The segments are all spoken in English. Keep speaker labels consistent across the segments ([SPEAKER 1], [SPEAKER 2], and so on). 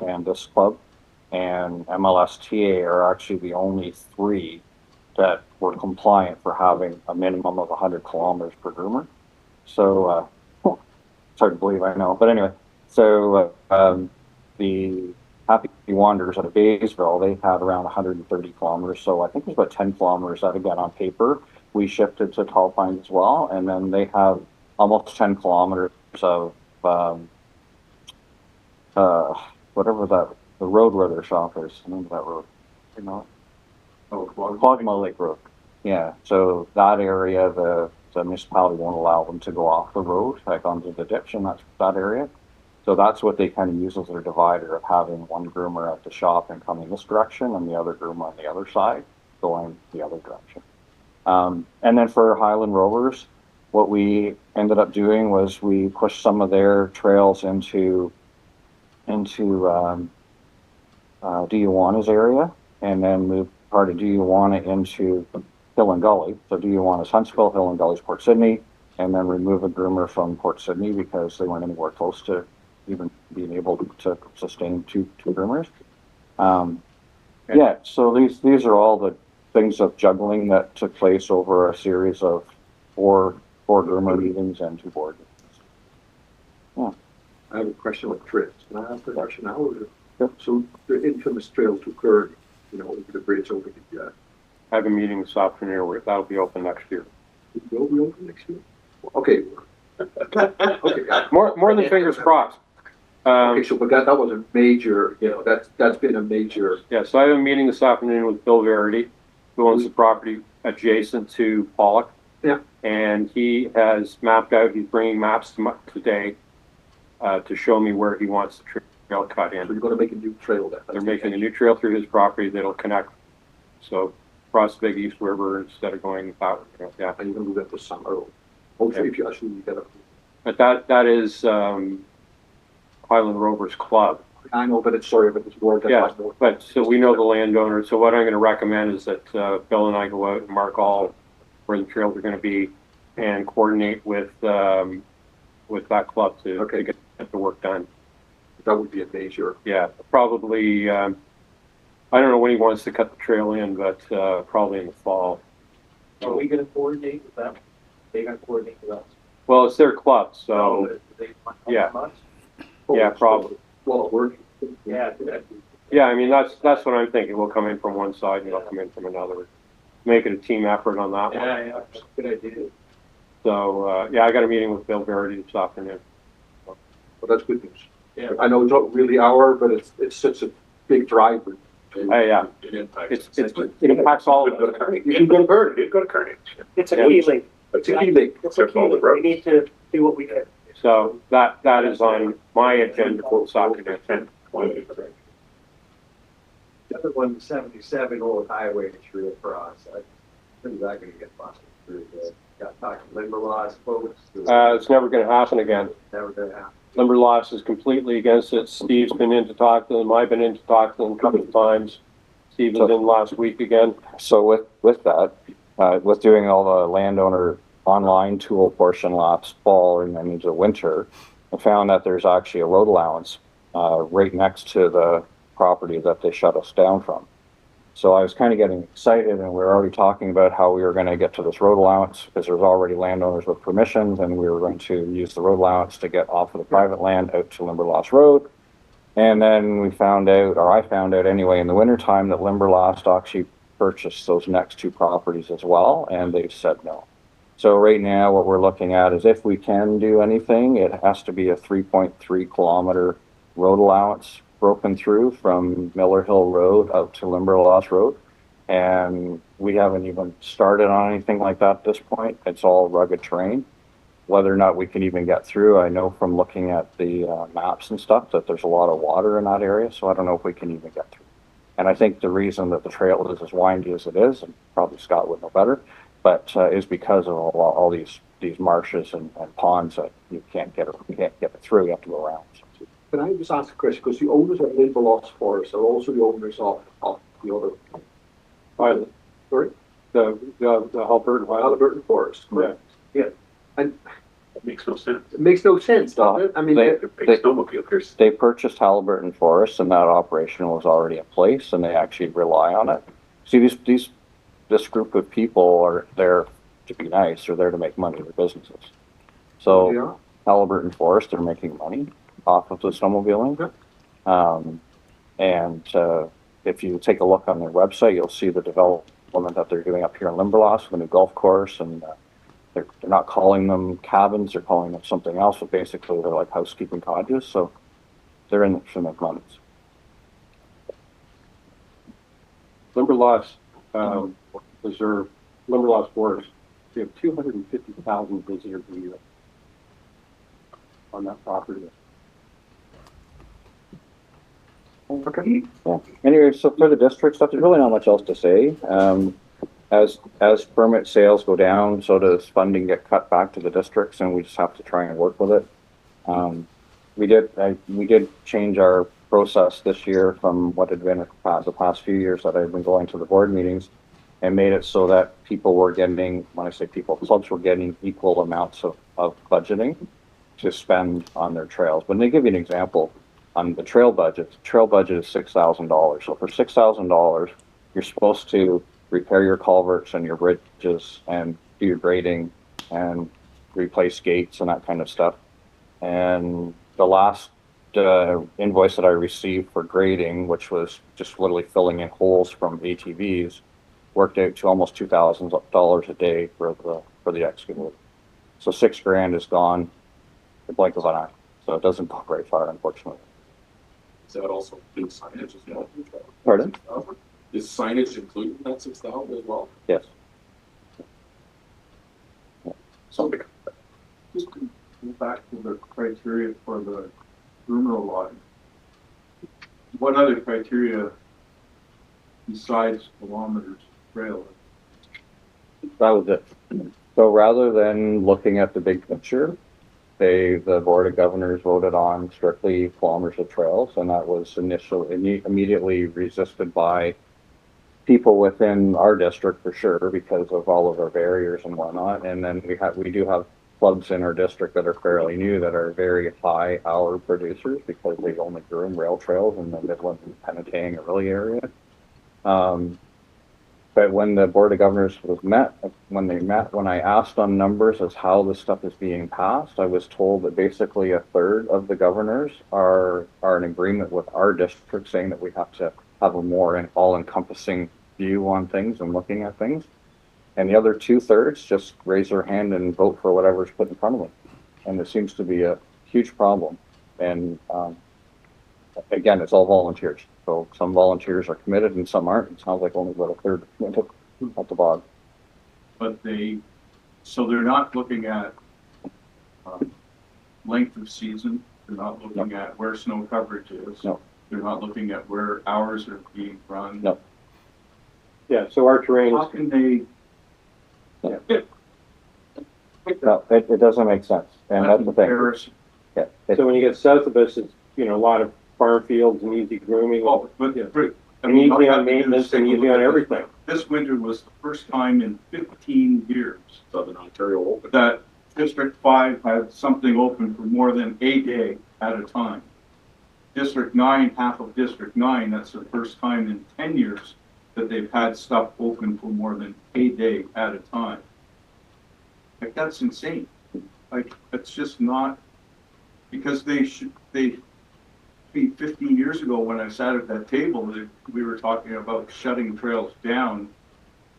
[SPEAKER 1] and this club and MLSTA are actually the only three that were compliant for having a minimum of 100 kilometers per groomer. So it's hard to believe, I know. But anyway, so the Happy Wanderers out of Baysville, they had around 130 kilometers. So I think it was about 10 kilometers that, again, on paper, we shifted to Tall Pines as well. And then they have almost 10 kilometers of whatever that, the road where their shop is. I remember that road. You know? Oh, Quagmire Lake Road. Yeah. So that area, the municipality won't allow them to go off the road, like onto the ditch, and that's that area. So that's what they kind of use as their divider of having one groomer at the shop and coming this direction, and the other groomer on the other side going the other direction. And then for Highland Rovers, what we ended up doing was we pushed some of their trails into Diawana's area, and then moved part of Diawana into Hill and Gully. So Diawana's Huntsville, Hill and Gully's Port Sydney, and then remove a groomer from Port Sydney because they weren't anywhere close to even being able to sustain two groomers. Yeah, so these are all the things of juggling that took place over a series of four groomer meetings and 2 board meetings. Yeah.
[SPEAKER 2] I have a question with trails. Can I ask the question now? So the infamous trail to Curry, over the bridge over the.
[SPEAKER 3] I have a meeting this afternoon where that'll be open next year.
[SPEAKER 2] It will be open next year? Okay. Okay.
[SPEAKER 3] More than fingers crossed.
[SPEAKER 2] Okay, so but that was a major, that's been a major.
[SPEAKER 3] Yeah, so I have a meeting this afternoon with Bill Verity, who owns the property adjacent to Pollock.
[SPEAKER 2] Yeah.
[SPEAKER 3] And he has mapped out, he's bringing maps today to show me where he wants the trail cut in.
[SPEAKER 2] So you're going to make a new trail then?
[SPEAKER 3] They're making a new trail through his property that'll connect. So across the Big East River instead of going that way. Yeah.
[SPEAKER 2] And you're going to do that this summer? Hopefully, if you actually get it.
[SPEAKER 3] But that is Highland Rovers Club.
[SPEAKER 2] I know, but it's word.
[SPEAKER 3] Yeah, but so we know the landowner. So what I'm going to recommend is that Bill and I go out and mark all where the trails are going to be and coordinate with that club to get the work done.
[SPEAKER 2] That would be a major.
[SPEAKER 3] Yeah, probably. I don't know when he wants to cut the trail in, but probably in the fall.
[SPEAKER 4] Are we going to coordinate with them? They going to coordinate with us?
[SPEAKER 3] Well, it's their club, so yeah. Yeah, probably.
[SPEAKER 2] Well, work.
[SPEAKER 4] Yeah.
[SPEAKER 3] Yeah, I mean that's what I'm thinking. We'll come in from one side and they'll come in from another. Make it a team effort on that one.
[SPEAKER 4] Yeah, good idea.
[SPEAKER 3] So yeah, I got a meeting with Bill Verity this afternoon.
[SPEAKER 2] Well, that's good news.
[SPEAKER 4] Yeah.
[SPEAKER 2] I know it's not really our, but it's such a big driver.
[SPEAKER 3] Yeah, it impacts all of us.
[SPEAKER 2] You can go to Bird. You can go to Kearney.
[SPEAKER 4] It's a key link.
[SPEAKER 2] It's a key link.
[SPEAKER 4] It's a key link. We need to do what we can.
[SPEAKER 3] So that is on my agenda for this afternoon.
[SPEAKER 5] The other one, 77 Old Highway through for us. When's that going to get busted through? Got talking Limberlost folks.
[SPEAKER 3] It's never going to happen again.
[SPEAKER 5] Never going to happen.
[SPEAKER 3] Limberlost is completely against it. Steve's been in to talk to them. I've been in to talk to them a couple of times. Steve was in last week again.
[SPEAKER 1] So with that, with doing all the landowner online tool portion last fall and then into the winter, I found that there's actually a road allowance right next to the property that they shut us down from. So I was kind of getting excited, and we were already talking about how we were going to get to this road allowance because there's already landowners with permissions, and we were going to use the road allowance to get off of the private land out to Limberlost Road. And then we found out, or I found out anyway, in the wintertime that Limberlost actually purchased those next 2 properties as well, and they've said no. So right now what we're looking at is if we can do anything, it has to be a 3.3 kilometer road allowance broken through from Miller Hill Road out to Limberlost Road. And we haven't even started on anything like that at this point. It's all rugged terrain. Whether or not we can even get through, I know from looking at the maps and stuff that there's a lot of water in that area, so I don't know if we can even get through. And I think the reason that the trail is as windy as it is, and probably Scott would know better, but is because of all these marshes and ponds that you can't get it through. You have to go around.
[SPEAKER 2] Can I just ask a question? Because the owners of Limberlost Forest are also the owners of the other. Sorry?
[SPEAKER 3] The Halberton
[SPEAKER 2] Forest.
[SPEAKER 3] Yeah.
[SPEAKER 2] Yeah. And Makes no sense.
[SPEAKER 5] It makes no sense, does it? I mean,
[SPEAKER 1] They-
[SPEAKER 2] It makes snowmobile, there's,
[SPEAKER 1] They purchased Halliburton Forest and that operation was already in place and they actually rely on it. See, this group of people are there to be nice, they're there to make money, their businesses. So
[SPEAKER 5] yeah.
[SPEAKER 1] Halliburton Forest, they're making money off of the snowmobiling. If you take a look on their website, you'll see the development that they're doing up here in Limberlost, the new golf course, and they're not calling them cabins, they're calling them something else, but basically they're like housekeeping cottages, so they're in it to make money.
[SPEAKER 3] Limberlost, Reserve, Limberlost Forest, we have 250,000 visitors a year on that property.
[SPEAKER 5] Okay.
[SPEAKER 1] Yeah. Anyway, so for the district stuff, there's really not much else to say. As permit sales go down, so does funding get cut back to the districts, and we just have to try and work with it. We did change our process this year from what had been the past few years that I've been going to the board meetings, and made it so that people were getting, when I say people, clubs were getting equal amounts of budgeting to spend on their trails. When they give you an example, on the trail budget is $6,000. So for $6,000, you're supposed to repair your culverts and your bridges and do your grading and replace gates and that kind of stuff. And the last invoice that I received for grading, which was just literally filling in holes from ATVs, worked out to almost $2,000 a day for the excavator. So $6,000 is gone. The blink of an eye. So it doesn't go very far, unfortunately.
[SPEAKER 6] Is that also include signage as well?
[SPEAKER 1] Pardon?
[SPEAKER 6] Is signage included in that 6,000 as well?
[SPEAKER 1] Yes.
[SPEAKER 6] So,
[SPEAKER 7] Just to go back to the criteria for the rural line. What other criteria besides kilometers trail?
[SPEAKER 1] That was it. So rather than looking at the big picture, the Board of Governors voted on strictly kilometers of trails, and that was immediately resisted by people within our district for sure because of all of our barriers and whatnot. And then we do have clubs in our district that are fairly new that are very high hour producers because they only groom rail trails in the Midland and Penetang early area. But when the Board of Governors when I asked on numbers as how this stuff is being passed, I was told that basically a third of the governors are in agreement with our district saying that we have to have a more all-encompassing view on things and looking at things. And the other 2/3 just raise their hand and vote for whatever's put in front of them. And it seems to be a huge problem. And again, it's all volunteers. So some volunteers are committed and some aren't. It sounds like only about a third went up the bog.
[SPEAKER 7] But so they're not looking at length of season. They're not looking at where snow coverage is.
[SPEAKER 1] No.
[SPEAKER 7] They're not looking at where hours are being run.
[SPEAKER 1] No.
[SPEAKER 3] Yeah, so our terrain
[SPEAKER 7] How can they?
[SPEAKER 1] No, it doesn't make sense. And that's the thing.
[SPEAKER 7] Comparison.
[SPEAKER 1] Yeah.
[SPEAKER 3] so when you get south of us, it's, a lot of farm fields and easy grooming.
[SPEAKER 7] Oh, but
[SPEAKER 3] Yeah.
[SPEAKER 7] I
[SPEAKER 3] And
[SPEAKER 7] mean, all
[SPEAKER 3] easy
[SPEAKER 7] you
[SPEAKER 3] on
[SPEAKER 7] have to do is
[SPEAKER 3] maintenance
[SPEAKER 7] take
[SPEAKER 3] and
[SPEAKER 7] a
[SPEAKER 3] easy
[SPEAKER 7] look
[SPEAKER 3] on
[SPEAKER 7] at
[SPEAKER 3] everything.
[SPEAKER 7] This winter was the first time in 15 years
[SPEAKER 6] Southern Ontario Open.
[SPEAKER 7] that District 5 had something open for more than a day at a time. District 9, half of District 9, that's the first time in 10 years that they've had stuff open for more than a day at a time. Like, that's insane. Like, it's just not, because they 15 years ago when I sat at that table, we were talking about shutting trails down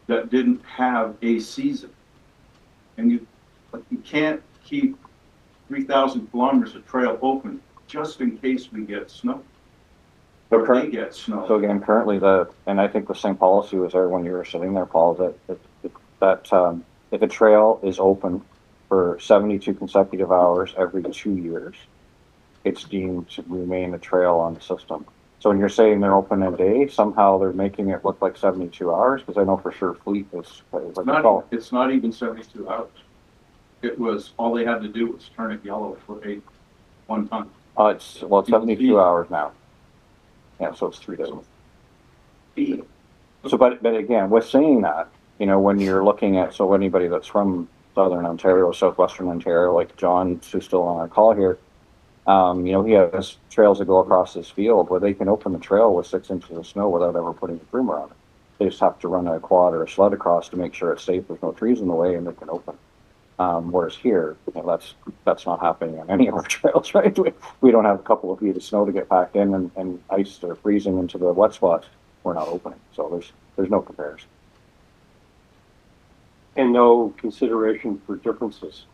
[SPEAKER 7] that didn't have a season. And you can't keep 3,000 kilometers of trail open just in case we get snow. Or they get snow.
[SPEAKER 1] So again, currently and I think the same policy was there when you were sitting there, Paul, that if a trail is open for 72 consecutive hours every 2 years, it's deemed to remain a trail on the system. So when you're saying they're open a day, somehow they're making it look like 72 hours, because I know for sure Fleet is like
[SPEAKER 7] It's not even 72 hours. It was, all they had to do was turn it yellow for one time.
[SPEAKER 1] it's 72 hours now. Yeah, so it's 3 days. So, but again, with saying that, when you're looking at, so anybody that's from Southern Ontario, Southwestern Ontario, like John, who's still on our call here. You know, he has trails that go across this field where they can open the trail with 6 inches of snow without ever putting a groomer on it. They just have to run a quad or a sled across to make sure it's safe, there's no trees in the way, and they can open. Whereas here, you know, that's not happening on any of our trails, right? We don't have a couple of feet of snow to get packed in and ice or freezing into the wet spots. We're not opening, so there's no comparison.
[SPEAKER 3] And no consideration for differences.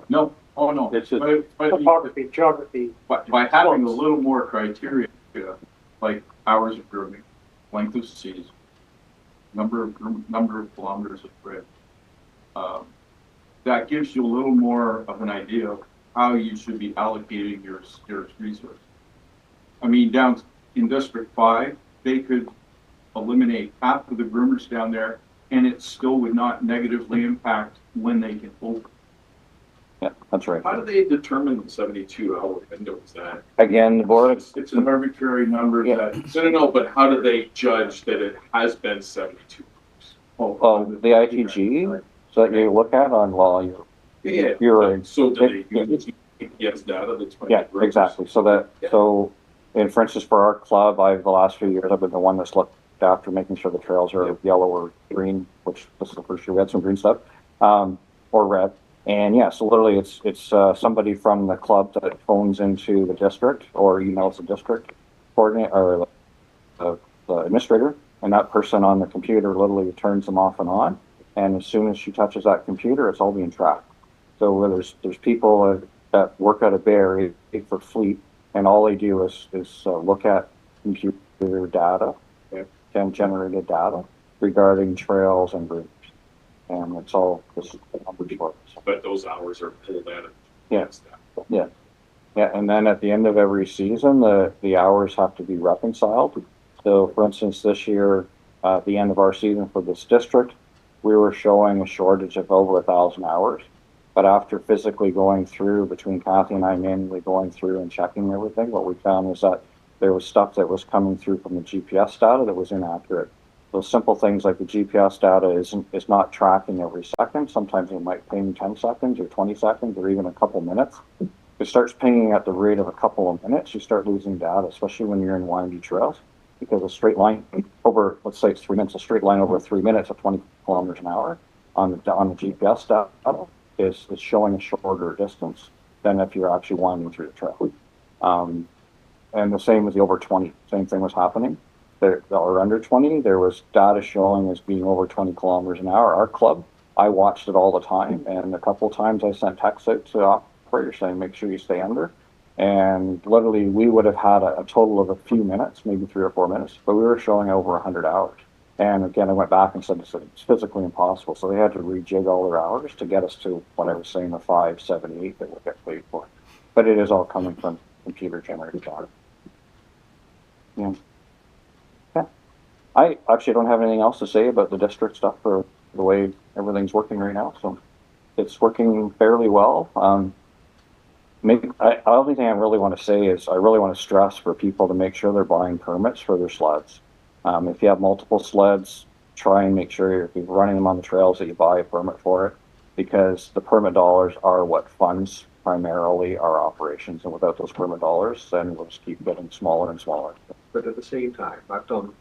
[SPEAKER 7] No, oh no.
[SPEAKER 3] It's just
[SPEAKER 4] Topography, geography.
[SPEAKER 7] By having a little more criteria, like hours of grooming, length of season, number of kilometers of grid, that gives you a little more of an idea of how you should be allocating your resource. I mean, down in District 5, they could eliminate half of the groomers down there, and it still would not negatively impact when they can open.
[SPEAKER 1] Yeah, that's right.
[SPEAKER 6] How do they determine the 72-hour window? Is that?
[SPEAKER 1] Again, the board,
[SPEAKER 7] It's an arbitrary number
[SPEAKER 1] Yeah.
[SPEAKER 7] that,
[SPEAKER 6] No, but how do they judge that it has been 72 hours?
[SPEAKER 1] the ITG, so that you look at on, well,
[SPEAKER 6] Yeah.
[SPEAKER 1] you're,
[SPEAKER 6] So do they use GPS data that's?
[SPEAKER 1] yeah, exactly. So that, so, and for instance, for our club, the last few years, I've been the one that's looked after making sure the trails are yellow or green, which this is the first year we had some green stuff, or red. And yeah, so literally it's somebody from the club that phones into the district or emails the district coordinator or the administrator, and that person on the computer literally turns them off and on. And as soon as she touches that computer, it's all being tracked. So where there's people that work at a Barrie for fleet, and all they do is look at computer data and generated data regarding trails and routes, and it's all this numbers for us.
[SPEAKER 6] But those hours are pulled out of.
[SPEAKER 1] Yeah. Yeah, and then at the end of every season, the hours have to be reconciled. So, for instance, this year, at the end of our season for this district, we were showing a shortage of over 1,000 hours. But after physically going through, between Kathy and I manually going through and checking everything, what we found was that there was stuff that was coming through from the GPS data that was inaccurate. Those simple things like the GPS data is not tracking every second. Sometimes it might ping 10 seconds or 20 seconds or even a couple minutes. If it starts pinging at the rate of a couple of minutes, you start losing data, especially when you're in windy trails, because a straight line over, let's say it's 3 minutes, a straight line over 3 minutes at 20 kilometers an hour on the GPS data is showing a shorter distance than if you're actually winding through the trail. And the same with the over 20, same thing was happening. Or under 20, there was data showing as being over 20 kilometers an hour. Our club, I watched it all the time, and a couple of times I sent texts out to operators saying, make sure you stay under. And literally, we would have had a total of a few minutes, maybe 3 or 4 minutes, but we were showing over 100 hours. And again, I went back and said it's physically impossible. So they had to rejig all their hours to get us to what I was saying, the 578 that we'll get paid for. But it is all coming from computer generated data. Yeah. I actually don't have anything else to say about the district stuff or the way everything's working right now. So it's working fairly well. The only thing I really want to say is I really want to stress for people to make sure they're buying permits for their sleds. If you have multiple sleds, try and make sure if you're running them on the trails that you buy a permit for it, because the permit dollars are what funds primarily our operations. And without those permit dollars, then we'll just keep getting smaller and smaller.
[SPEAKER 2] But at the same time, I've done,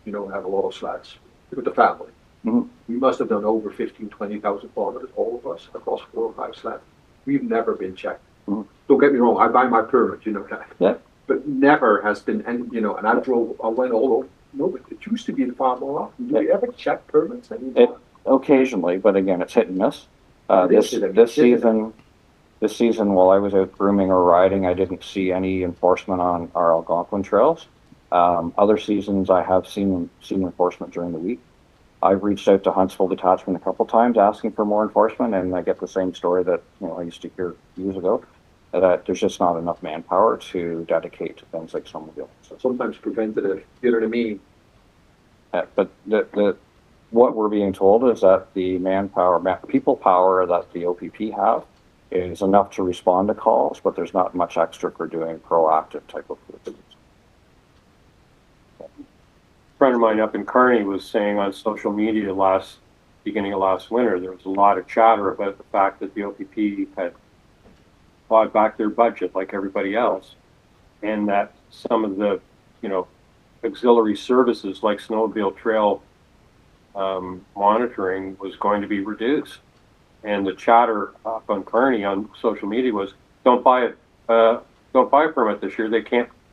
[SPEAKER 2] have a lot of sleds with the family.
[SPEAKER 1] Mm-hmm.
[SPEAKER 2] We must have done over 15, 20,000 kilometers, all of us, across 4 or 5 sleds. We've never been checked.
[SPEAKER 1] Mm-hmm.
[SPEAKER 2] Don't get me wrong, I buy my permit, that.
[SPEAKER 1] Yeah.
[SPEAKER 2] But never has been, and I went all over. No, but it used to be far more often. Do we ever check permits anymore?
[SPEAKER 1] Occasionally, but again, it's hit and miss. This season, while I was out grooming or riding, I didn't see any enforcement on our Algonquin trails. Other seasons, I have seen enforcement during the week. I've reached out to Huntsville Detachment a couple times asking for more enforcement, and I get the same story that I used to hear years ago, that there's just not enough manpower to dedicate to things like snowmobiling.
[SPEAKER 2] So sometimes preventative, you know what I mean?
[SPEAKER 1] But what we're being told is that the people power that the OPP have is enough to respond to calls, but there's not much extra for doing proactive type of things.
[SPEAKER 3] A friend of mine up in Kearney was saying on social media last beginning of last winter, there was a lot of chatter about the fact that the OPP had clawed back their budget like everybody else, and that some of the, you know, auxiliary services like snowmobile trail monitoring was going to be reduced. And the chatter up on Kearney on social media was, don't buy a permit this year.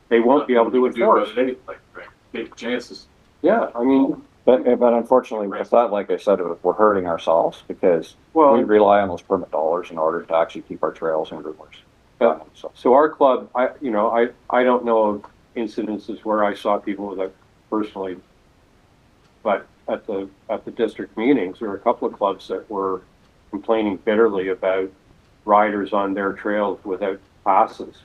[SPEAKER 3] They won't be able to enforce.
[SPEAKER 6] Anything, right? Take chances.
[SPEAKER 3] Yeah, I mean,
[SPEAKER 1] But unfortunately, with that, like I said, we're hurting ourselves because we
[SPEAKER 3] well,
[SPEAKER 1] rely on those permit dollars in order to actually keep our trails and groomers.
[SPEAKER 3] yeah. So our club, I don't know of incidences where I saw people that personally, but at the district meetings, there were a couple of clubs that were complaining bitterly about riders on their trails without passes.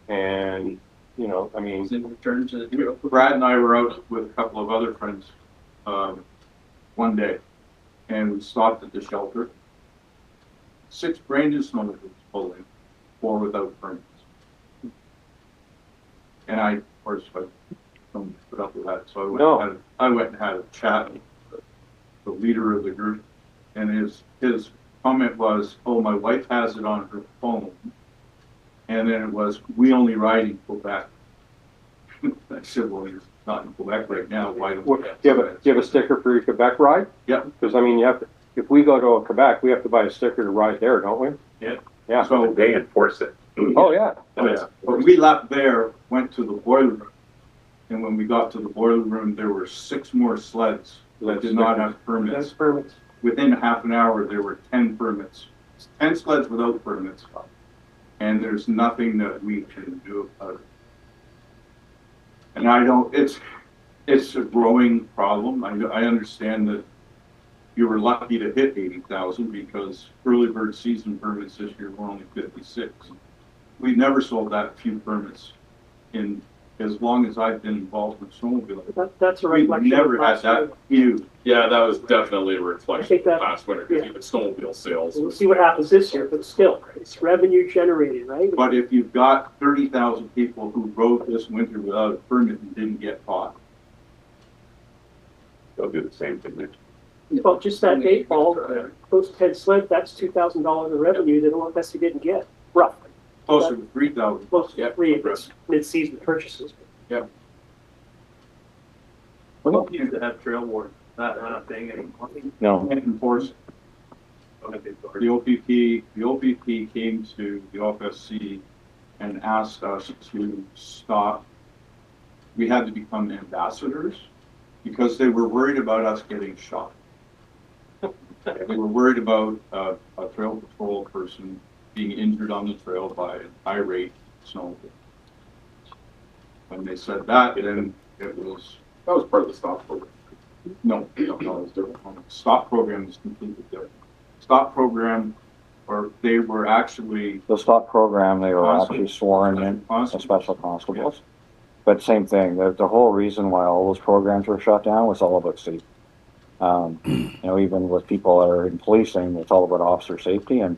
[SPEAKER 3] And, you know, I mean,
[SPEAKER 4] In return to the trail.
[SPEAKER 7] Brad and I were out with a couple of other friends, one day, and we stopped at the shelter. 6 brand new snowmobiles pulled in, 4 without permits. And I, of course, I don't put up with that, so I went and had a chat with the leader of the group, and his comment was, "Oh, my wife has it on her phone," and then it was, "We only ride in Quebec." I said, "Well, he's not in Quebec right now. Why don't
[SPEAKER 3] do you have a sticker for your Quebec ride?
[SPEAKER 7] Yeah.
[SPEAKER 3] Because I mean, you have to. If we go to Quebec, we have to buy a sticker to ride there, don't we?
[SPEAKER 7] Yeah.
[SPEAKER 3] Yeah.
[SPEAKER 7] So
[SPEAKER 6] They enforce it.
[SPEAKER 3] Oh yeah.
[SPEAKER 7] But we left there, went to the boiler room, and when we got to the boiler room, there were 6 more sleds that did not have permits.
[SPEAKER 3] permits.
[SPEAKER 7] Within half an hour, there were 10 permits, 10 sleds without permits, and there's nothing that we can do about it. And I don't, it's a growing problem. I understand that you were lucky to hit 80,000 because early bird season permits this year were only 56. We've never sold that few permits in as long as I've been involved with snowmobile.
[SPEAKER 8] That's a
[SPEAKER 7] We've
[SPEAKER 8] reflection.
[SPEAKER 7] never had that few.
[SPEAKER 6] Yeah, that was definitely a
[SPEAKER 8] I
[SPEAKER 6] reflection
[SPEAKER 8] think
[SPEAKER 6] of
[SPEAKER 8] that-
[SPEAKER 6] last winter, because
[SPEAKER 8] yeah.
[SPEAKER 6] even snowmobile sales.
[SPEAKER 8] We'll see what happens this year, but still, it's revenue generated, right?
[SPEAKER 7] But if you've got 30,000 people who rode this winter without a permit and didn't get caught,
[SPEAKER 6] They'll do the same thing next.
[SPEAKER 8] Well, just that eight ball, those 10 sled, that's $2,000 of revenue that OFSC didn't get, roughly.
[SPEAKER 7] closer to 3,000.
[SPEAKER 8] Close to
[SPEAKER 6] Yeah,
[SPEAKER 8] 3 if it's mid-season purchases.
[SPEAKER 4] We don't need to have trail ward, not thing anymore.
[SPEAKER 1] No,
[SPEAKER 7] And enforce. The OPP came to the OFSC and asked us to stop. We had to become ambassadors because they were worried about us getting shot. They were worried about a trail patrol person being injured on the trail by an irate snowmobile. When they said that, then it was,
[SPEAKER 6] That was part of the stop program.
[SPEAKER 7] no, it was different. Stop program is completely different. Stop program, or they were actually
[SPEAKER 1] the stop program, they were
[SPEAKER 7] Constable.
[SPEAKER 1] actually sworn in as
[SPEAKER 7] Constable.
[SPEAKER 1] special constables. But same thing, the whole reason why all those programs were shut down was all about safety. You know, even with people that are in policing, it's all about officer safety, and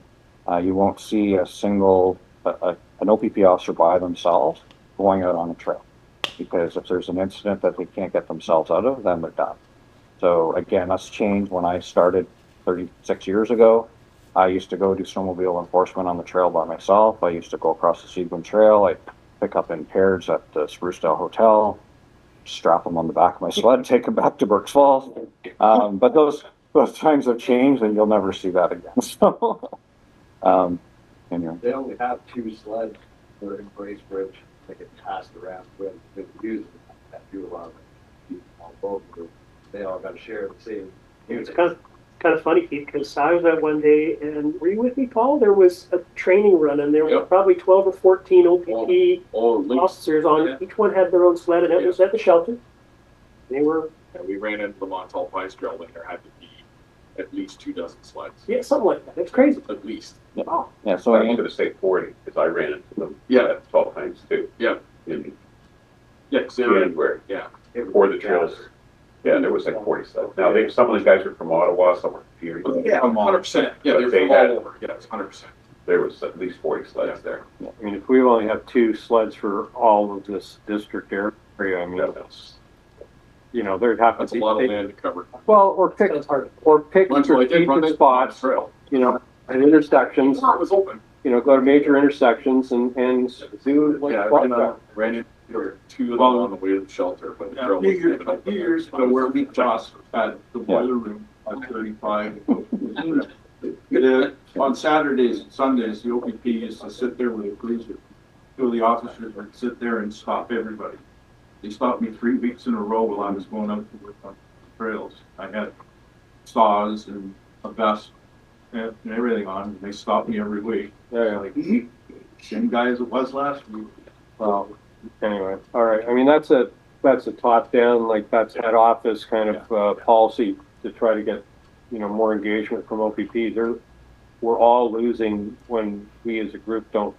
[SPEAKER 1] you won't see a single, an OPP officer by themselves going out on a trail. Because if there's an incident that they can't get themselves out of, then they're done. So again, that's changed when I started 36 years ago. I used to go do snowmobile enforcement on the trail by myself. I used to go across the Seguin Trail. I'd pick up in pairs at the Sprucedale Hotel, strap them on the back of my sled, take them back to Burks Falls. But those times have changed, and you'll never see that again. So, anyway.
[SPEAKER 5] They only have 2 sleds that are in Bracebridge that get passed around with users that do a lot of it. On both groups, they all got to share the same.
[SPEAKER 8] It's kind of funny, Pete, because I was out one day, and were you with me, Paul? There was a training run, and there were
[SPEAKER 6] Yep.
[SPEAKER 8] probably 12 or 14 OPP
[SPEAKER 6] Oh,
[SPEAKER 8] officers on,
[SPEAKER 6] Yeah.
[SPEAKER 8] each one had their own sled, and it was at the shelter. They were,
[SPEAKER 6] and we ran into the Montal Ice Trail, and there had to be at least 24 sleds.
[SPEAKER 8] yeah, something like that. It's crazy.
[SPEAKER 6] At least.
[SPEAKER 8] Oh,
[SPEAKER 1] Yeah, so
[SPEAKER 9] I was gonna say 40, because I ran into them.
[SPEAKER 6] Yeah.
[SPEAKER 9] 12 times too.
[SPEAKER 6] Yeah.
[SPEAKER 9] In
[SPEAKER 6] Yeah, 'cause they were,
[SPEAKER 9] January,
[SPEAKER 6] yeah.
[SPEAKER 9] before the trails. Yeah, there was like 40 sleds. Now, some of those guys were from Ottawa, some were from here.
[SPEAKER 6] Yeah, 100%. Yeah,
[SPEAKER 9] But
[SPEAKER 6] they're
[SPEAKER 9] they
[SPEAKER 6] from
[SPEAKER 9] had-
[SPEAKER 6] all over. Yeah, it's 100%.
[SPEAKER 9] There was at least 40 sleds there.
[SPEAKER 3] I mean, if we only have 2 sleds for all of this district area, I mean,
[SPEAKER 9] That's-
[SPEAKER 3] you know, there'd have to
[SPEAKER 6] That's a
[SPEAKER 3] be.
[SPEAKER 6] lot of land to cover.
[SPEAKER 3] Well,
[SPEAKER 4] That's hard.
[SPEAKER 3] or pick
[SPEAKER 6] Michael, I did run
[SPEAKER 3] strategic
[SPEAKER 6] it
[SPEAKER 3] spots,
[SPEAKER 6] trail.
[SPEAKER 3] you know, at intersections,
[SPEAKER 6] It was open.
[SPEAKER 3] you know, go to major intersections and do like.
[SPEAKER 6] Yeah, ran into two of them on the way to the shelter, but the
[SPEAKER 7] Yeah,
[SPEAKER 6] trail
[SPEAKER 7] a few
[SPEAKER 6] was
[SPEAKER 7] years,
[SPEAKER 6] even
[SPEAKER 7] a
[SPEAKER 6] open.
[SPEAKER 7] few years ago, where we just had the boiler room at 35. On Saturdays and Sundays, the OPP used to sit there with a cruiser. Two of the officers would sit there and stop everybody. They stopped me 3 weeks in a row while I was going out to work on trails. I had saws and a vest and everything on, and they stopped me every week.
[SPEAKER 3] Yeah,
[SPEAKER 7] Like, same guy as it was last week.
[SPEAKER 3] well, anyway, all right, I mean, that's a top down, like, that's head office kind of, policy to try to get, you know, more engagement from OPP. We're all losing when we as a group don't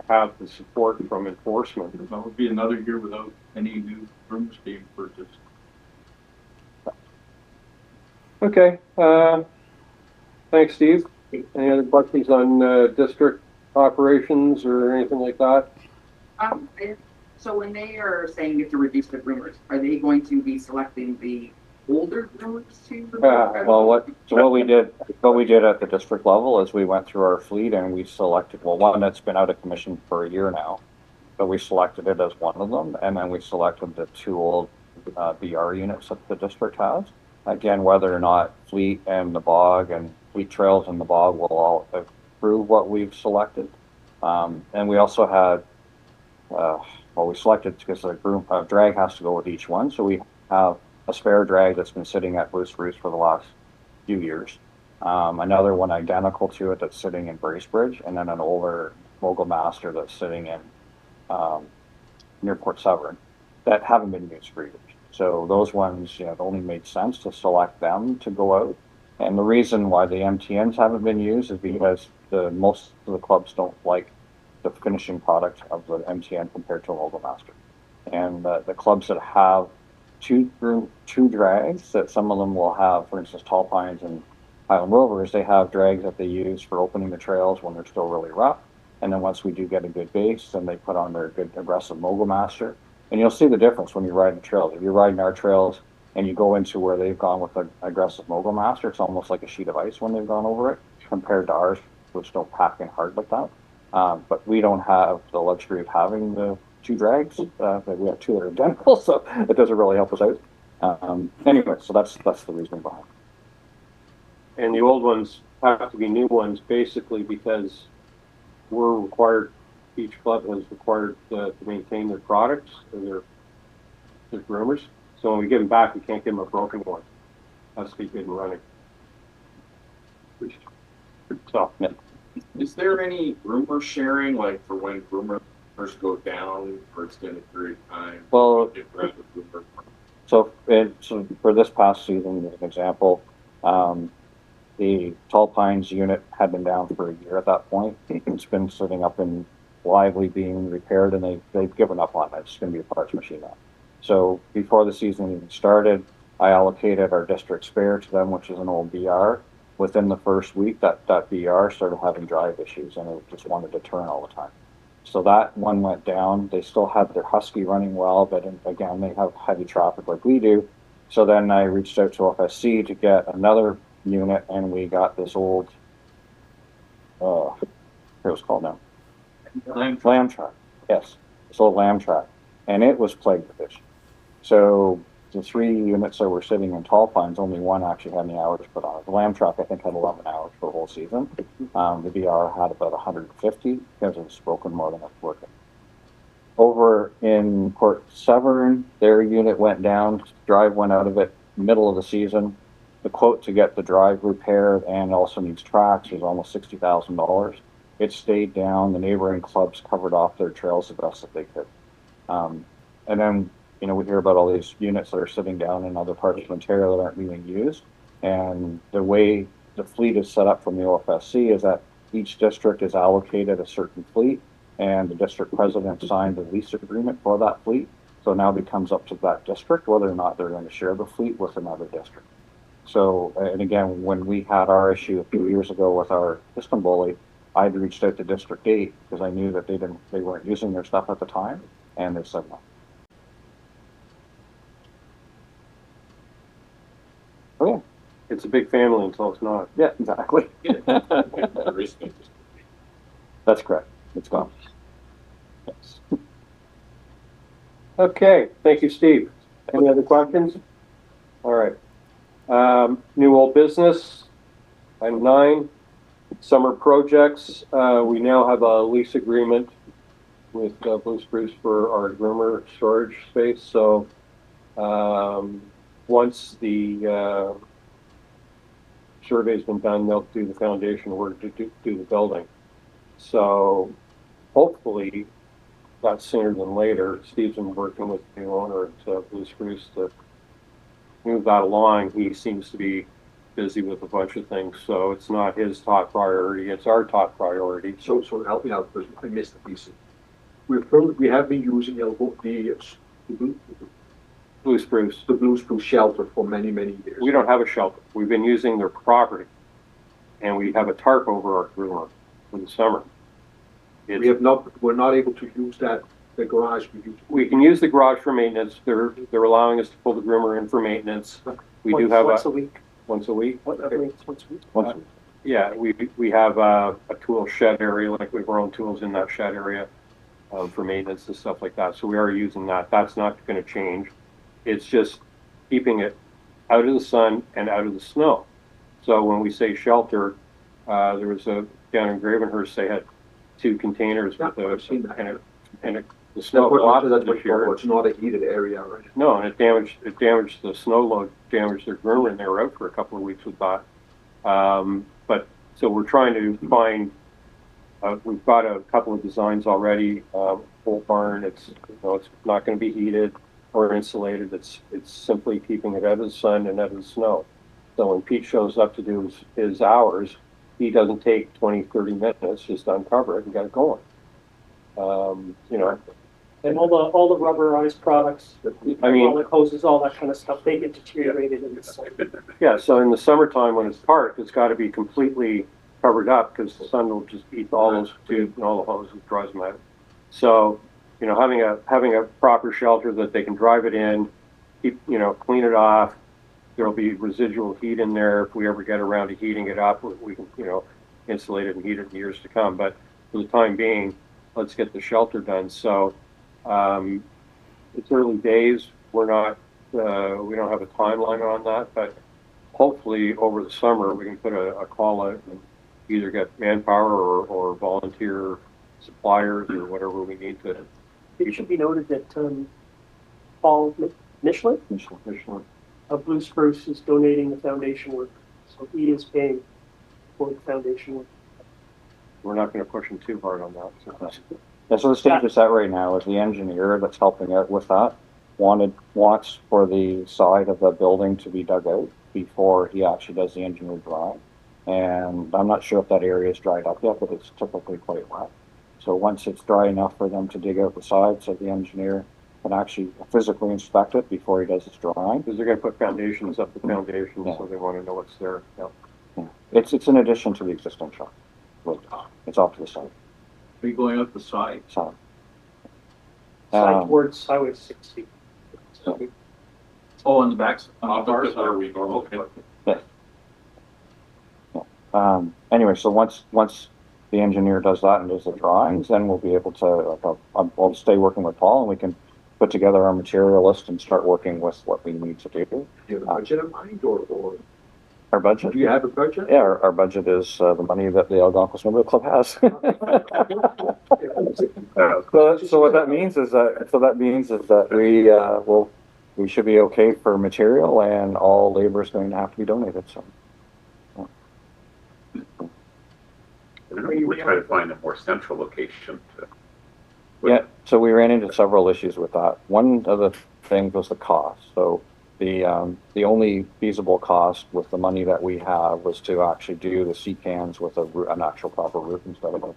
[SPEAKER 3] have the support from enforcement.
[SPEAKER 7] That would be another year without any new rooms being purchased.
[SPEAKER 3] Okay, thanks, Steve. Any other questions on, district operations or anything like that?
[SPEAKER 10] So when they are saying you have to reduce the groomers, are they going to be selecting the older groomers too?
[SPEAKER 1] Well, what we did at the district level is we went through our fleet and we selected, well, one that's been out of commission for a year now, but we selected it as one of them, and then we selected the two old BR units that the district has. Again, whether or not Fleet and the Bog and Fleet Trails and the Bog will all approve what we've selected. And we also had, well, we selected because the group drag has to go with each one. So we have a spare drag that's been sitting at Bruce Bruce for the last few years. Another one identical to it that's sitting in Bracebridge, and then an older Mogul Master that's sitting in near Port Severn that haven't been used for years. So those ones, you know, it only made sense to select them to go out. And the reason why the MTNs haven't been used is because most of the clubs don't like the finishing product of the MTN compared to a Mogul Master. And the clubs that have two drags, that some of them will have, for instance, Tall Pines and Highland Rovers, they have drags that they use for opening the trails when they're still really rough. And then once we do get a good base, then they put on their good aggressive Mogul Master. And you'll see the difference when you ride the trails. If you're riding our trails and you go into where they've gone with an aggressive Mogul Master, it's almost like a sheet of ice when they've gone over it, compared to ours, which don't pack in hard like that. But we don't have the luxury of having the two drags. We have two that are identical, so it doesn't really help us out. Anyway, so that's the reason behind it.
[SPEAKER 3] And the old ones have to be new ones, basically because we're required, each club is required to maintain their products or their groomers. So when we give them back, we can't give them a broken one. It has to be good and running. So, yeah.
[SPEAKER 6] Is there any rumor sharing, like for when groomers go down for extended period of time?
[SPEAKER 1] Well, so for this past season, as an example, the Tall Pines unit had been down for a year at that point. It's been sitting up in Lively being repaired, and they've given up on it. It's going to be a parts machine now. So before the season even started, I allocated our district spare to them, which is an old BR. Within the first week, that BR started having drive issues, and it just wanted to turn all the time. So that one went down. They still had their Husky running well, but again, they have heavy traffic like we do. So then I reached out to FSC to get another unit, and we got this old, what it was called now? Lamb truck. Yes, this old Lamb truck. And it was plagued with issues. So the 3 units that were sitting in Tall Pines, only one actually had any hours put on it. The Lamb truck, I think, had 11 hours for the whole season. The VR had about 150 because it was broken more than it was working. Over in Port Severn, their unit went down, drive went out of it middle of the season. The quote to get the drive repaired and also needs tracks was almost $60,000. It stayed down. The neighboring clubs covered off their trails the best that they could. And then, you know, we hear about all these units that are sitting down in other parts of Ontario that aren't being used. And the way the fleet is set up from the OFSC is that each district is allocated a certain fleet, and the district president signed the lease agreement for that fleet. So now it becomes up to that district whether or not they're going to share the fleet with another district. So, and again, when we had our issue a few years ago with our piston bully, I'd reached out to District 8 because I knew that they weren't using their stuff at the time, and they said no.
[SPEAKER 3] It's a big family until it's not.
[SPEAKER 1] Yeah, exactly. That's correct. It's gone. Yes.
[SPEAKER 3] Okay, thank you, Steve. Any other questions? All right. New old business, item 9, summer projects. We now have a lease agreement with Blue Spruce for our groomer storage space. So once the survey's been done, they'll do the foundation work to do the building. So hopefully that's sooner than later. Steve's been working with the owner at Blue Spruce to move that along. He seems to be busy with a bunch of things, so it's not his top priority, it's our top priority.
[SPEAKER 2] So help me out, because I missed the piece. We have been using
[SPEAKER 3] Blue Spruce.
[SPEAKER 2] the Blue Spruce shelter for many, many years.
[SPEAKER 3] We don't have a shelter. We've been using their property, and we have a tarp over our groomer in the summer.
[SPEAKER 2] We're not able to use the garage we use.
[SPEAKER 3] We can use the garage for maintenance. They're allowing us to pull the groomer in for maintenance. We do have
[SPEAKER 8] once a week.
[SPEAKER 3] Once a week?
[SPEAKER 8] Once a week.
[SPEAKER 3] Yeah, we have a tool shed area, like we have our own tools in that shed area for maintenance and stuff like that. So we are using that. That's not going to change. It's just keeping it out of the sun and out of the snow. So when we say shelter, there was down in Gravenhurst, they had 2 containers with the snow blasted this year.
[SPEAKER 2] It's not a heated area, right?
[SPEAKER 3] No, and it damaged the snow load, damaged their groomer, and they were out for a couple of weeks with that. But so we're trying to find. We've got a couple of designs already. Full barn. It's not going to be heated or insulated. It's simply keeping it out of the sun and out of the snow. So when Pete shows up to do his hours, he doesn't take 20, 30 minutes, just uncover it and get it going.
[SPEAKER 8] And all the rubberized products, all the hoses, all that kind of stuff, they get deteriorated in the sun.
[SPEAKER 3] Yeah, so in the summertime when it's parked, it's got to be completely covered up because the sun will just eat all those tubes and all the hoses, dries them out. So, having a proper shelter that they can drive it in, clean it off. There'll be residual heat in there. If we ever get around to heating it up, we can, insulate it and heat it in years to come. But for the time being, let's get the shelter done. So it's early days. We don't have a timeline on that, but hopefully over the summer we can put a call out and either get manpower or volunteer suppliers or whatever we need to.
[SPEAKER 8] It should be noted that Paul Michelin of Blue Spruce is donating the foundation work, so he is paying for the foundation work.
[SPEAKER 3] We're not going to push him too hard on that.
[SPEAKER 1] Yeah, so the stage it's at right now is the engineer that's helping out with that wants for the side of the building to be dug out before he actually does the engineer drawing. And I'm not sure if that area is dried up yet, but it's typically quite wet. So once it's dry enough for them to dig out the side, so the engineer can actually physically inspect it before he does his drawing.
[SPEAKER 3] Because they're going to put foundations up the foundation, so they want to know what's there.
[SPEAKER 1] Yeah. It's in addition to the existing shop. It's off to the side.
[SPEAKER 7] Are you going up the side?
[SPEAKER 1] Side.
[SPEAKER 8] Towards Highway 60.
[SPEAKER 7] Oh, on the back.
[SPEAKER 6] Off
[SPEAKER 7] our
[SPEAKER 6] the where we go.
[SPEAKER 1] Anyway, so once the engineer does that and does the drawings, then we'll be able to, I'll stay working with Paul and we can put together our material list and start working with what we need to do.
[SPEAKER 2] Do you have a budget in mind or
[SPEAKER 1] Our budget?
[SPEAKER 2] do you have a budget?
[SPEAKER 1] Yeah, our budget is the money that the Algonquin Snowmobile Club has. So what that means is that we should be okay for material and all labor is going to have to be donated. So.
[SPEAKER 9] We're trying to find a more central location.
[SPEAKER 1] Yeah, so we ran into several issues with that. One of the things was the cost. So the only feasible cost with the money that we have was to actually do the sea cans with an actual proper roof instead of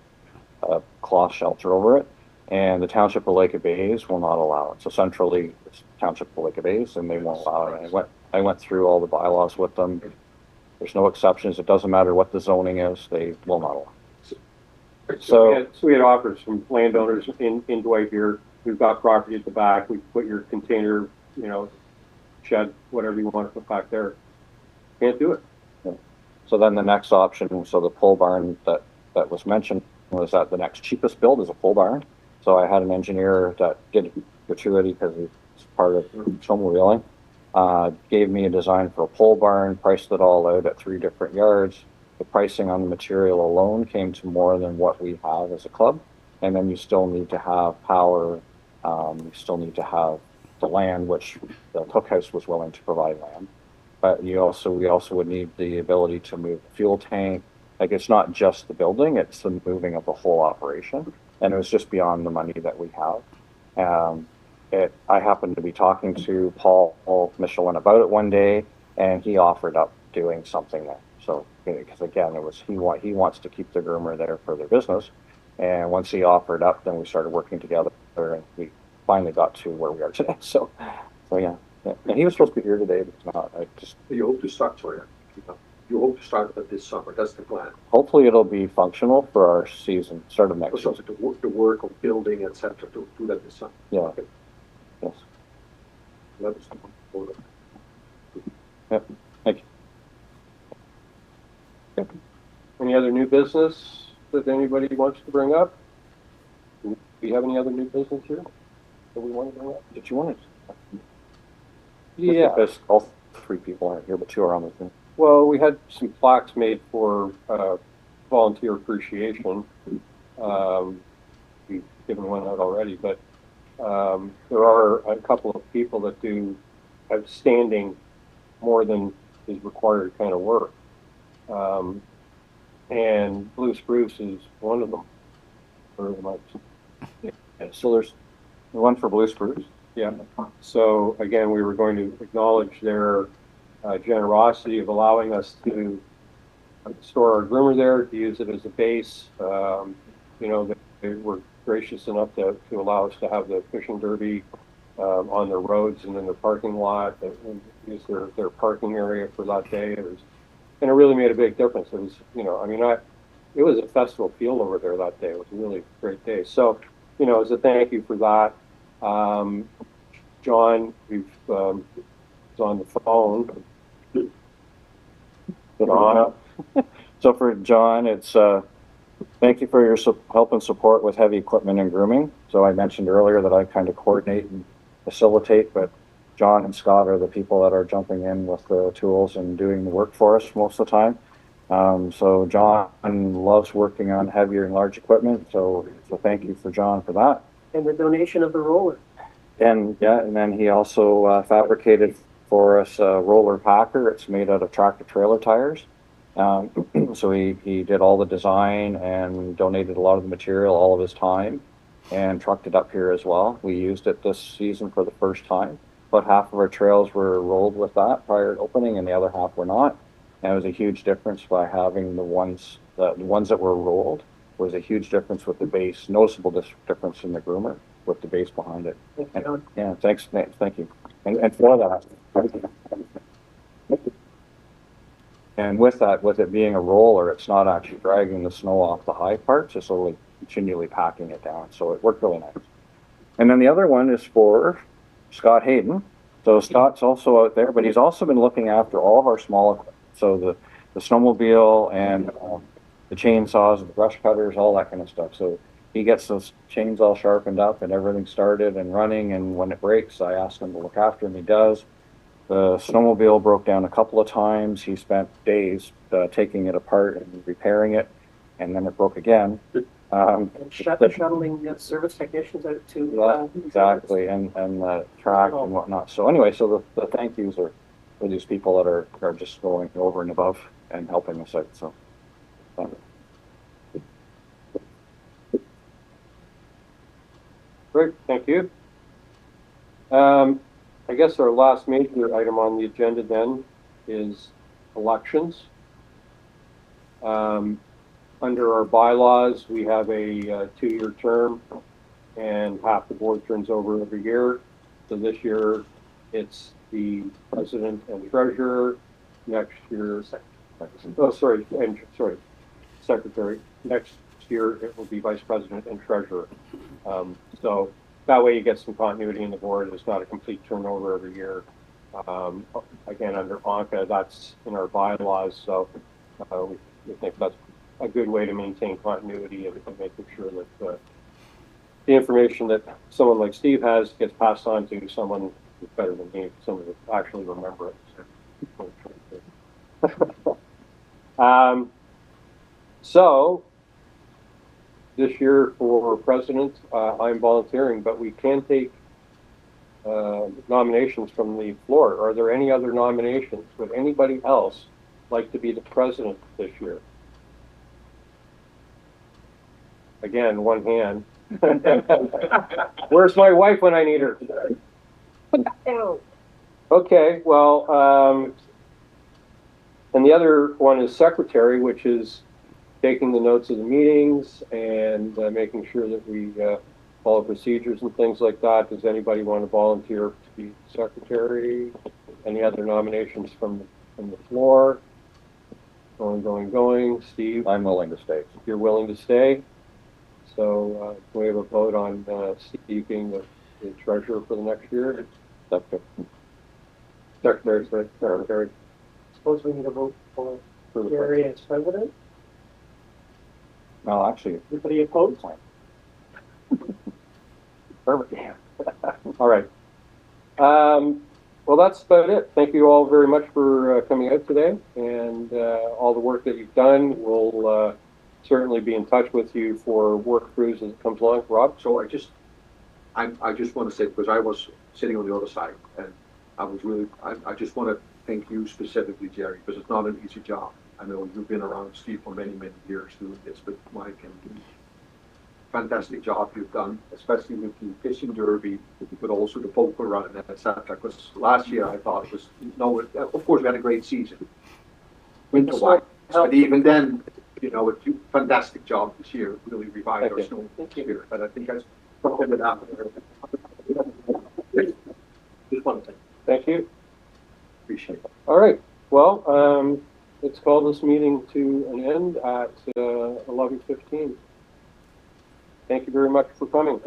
[SPEAKER 1] a cloth shelter over it. And the Township of Lake of Bays will not allow it. So centrally, it's Township of Lake of Bays, and they won't allow it. And I went through all the bylaws with them. There's no exceptions. It doesn't matter what the zoning is. They will not allow it.
[SPEAKER 3] So we had offers from landowners in Dwight here. We've got property at the back. We put your container, shed, whatever you want to put back there. can't do it.
[SPEAKER 1] So then the next option, so the pole barn that was mentioned was that the next cheapest build is a pole barn. So I had an engineer that did gratuity because he's part of snowmobiling, gave me a design for a pole barn, priced it all out at 3 different yards. The pricing on the material alone came to more than what we have as a club. And then you still need to have power, you still need to have the land, which the cookhouse was willing to provide land. But we also would need the ability to move the fuel tank. Like, it's not just the building, it's the moving of the whole operation. And it was just beyond the money that we have. I happened to be talking to Paul Michelin about it one day, and he offered up doing something there. So, because again, he wants to keep the groomer there for their business. And once he offered up, then we started working together, and we finally got to where we are today. So yeah. And he was supposed to be here today, but he's not.
[SPEAKER 2] You hope to start, sorry, you hope to start it this summer, that's the plan.
[SPEAKER 1] Hopefully it'll be functional for our season, start of next
[SPEAKER 2] So
[SPEAKER 1] season.
[SPEAKER 2] the work of building, et cetera, to do that this summer.
[SPEAKER 1] Yeah.
[SPEAKER 2] Okay.
[SPEAKER 1] Yes.
[SPEAKER 2] That was the-
[SPEAKER 1] Yep. Thank you.
[SPEAKER 3] Any other new business that anybody wants to bring up? Do we have any other new business here that we want to bring up?
[SPEAKER 1] Did you want it?
[SPEAKER 3] Yeah.
[SPEAKER 1] Because all 3 people aren't here, but 2 are on the thing.
[SPEAKER 3] Well, we had some plaques made for volunteer appreciation. We've given one out already, but there are a couple of people that do outstanding, more than is required kind of work. And Blue Spruce is one of them. Very much.
[SPEAKER 1] Yeah, so there's the one for Blue Spruce.
[SPEAKER 3] Yeah. So again, we were going to acknowledge their generosity of allowing us to store our groomer there, to use it as a base. You know, they were gracious enough to allow us to have the fishing derby on their roads and in their parking lot, and use their parking area for that day. And it really made a big difference. It was, you know, I mean, it was a festival feel over there that day. It was a really great day. So, you know, as a thank you for that, John, who's on the phone.
[SPEAKER 1] John. So for John, it's thank you for your help and support with heavy equipment and grooming. So I mentioned earlier that I kind of coordinate and facilitate, but John and Scott are the people that are jumping in with the tools and doing the work for us most of the time. So John loves working on heavier and large equipment. So thank you for John for that.
[SPEAKER 8] And the donation of the roller.
[SPEAKER 1] And yeah, and then he also fabricated for us a roller packer. It's made out of tractor trailer tires. So he did all the design and donated a lot of the material, all of his time, and trucked it up here as well. We used it this season for the first time. About half of our trails were rolled with that prior to opening, and the other half were not. And it was a huge difference by having the ones that were rolled. Was a huge difference with the base, noticeable difference in the groomer with the base behind it. Yeah, thanks, thank you. And for that. And with that, with it being a roller, it's not actually dragging the snow off the high parts, it's only continually packing it down. So it worked really nice. And then the other one is for Scott Hayden. So Scott's also out there, but he's also been looking after all of our small equipment. So the snowmobile and the chainsaws, the brush cutters, all that kind of stuff. So he gets those chains all sharpened up and everything started and running. And when it breaks, I ask him to look after him. He does. The snowmobile broke down a couple of times. He spent days taking it apart and repairing it, and then it broke again.
[SPEAKER 8] And shuttling service technicians out to
[SPEAKER 1] exactly, and the track and whatnot. So anyway, so the thank yous are for these people that are just going over and above and helping us out. So.
[SPEAKER 3] Great, thank you. I guess our last major item on the agenda then is elections. Under our bylaws, we have a 2-year term, and half the board turns over every year. So this year, it's the president and treasurer. Next year, secretary. Next year, it will be vice president and treasurer. So that way you get some continuity in the board. It's not a complete turnover every year. Again, under ANCA, that's in our bylaws, so we think that's a good way to maintain continuity and making sure that the information that someone like Steve has gets passed on to someone who's better than me, someone that actually remember it. So this year for president, I'm volunteering, but we can take nominations from the floor. Are there any other nominations? Would anybody else like to be the president this year? Again, one hand. Where's my wife when I need her? Okay, well, and the other one is secretary, which is taking the notes of the meetings and making sure that we follow procedures and things like that. Does anybody want to volunteer to be secretary? Any other nominations from the floor? Going. Steve?
[SPEAKER 1] I'm willing to stay.
[SPEAKER 3] You're willing to stay? So we have a vote on Steve being the treasurer for the next year. Secretary.
[SPEAKER 8] Suppose we need a vote for
[SPEAKER 3] the
[SPEAKER 8] Gary as president?
[SPEAKER 1] No, actually,
[SPEAKER 8] Anybody opposed?
[SPEAKER 3] Perfect. All right. Well, that's about it. Thank you all very much for coming out today and all the work that you've done. We'll certainly be in touch with you for work crews as it comes along. Rob?
[SPEAKER 2] So I just want to say, because I was sitting on the other side, and I just want to thank you specifically, Jerry, because it's not an easy job. I know you've been around Steve for many, many years doing this, but Mike, and fantastic job you've done, especially with the fishing derby, but also the poker run, etc. Because last year I thought it was, of course we had a great season, winter-wise, but even then, it's a fantastic job this year, really revived our snow spirit. But I think that's something that happened. Just one thing.
[SPEAKER 3] Thank you.
[SPEAKER 2] Appreciate it.
[SPEAKER 3] All right. Well, let's call this meeting to an end at 11:15. Thank you very much for coming.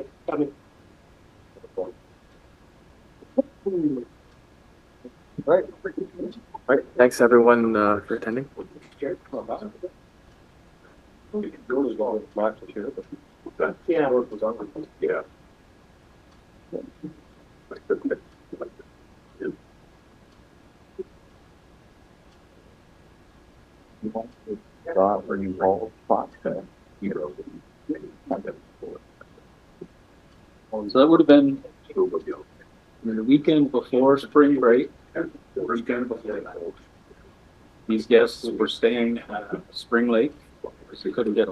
[SPEAKER 3] Right.
[SPEAKER 11] All right. Thanks everyone for attending.
[SPEAKER 8] Yeah.
[SPEAKER 9] Yeah.
[SPEAKER 1] or you roll spot.
[SPEAKER 4] So that would have been the weekend before spring break. Weekend before that. These guests were staying at Spring Lake because they couldn't get a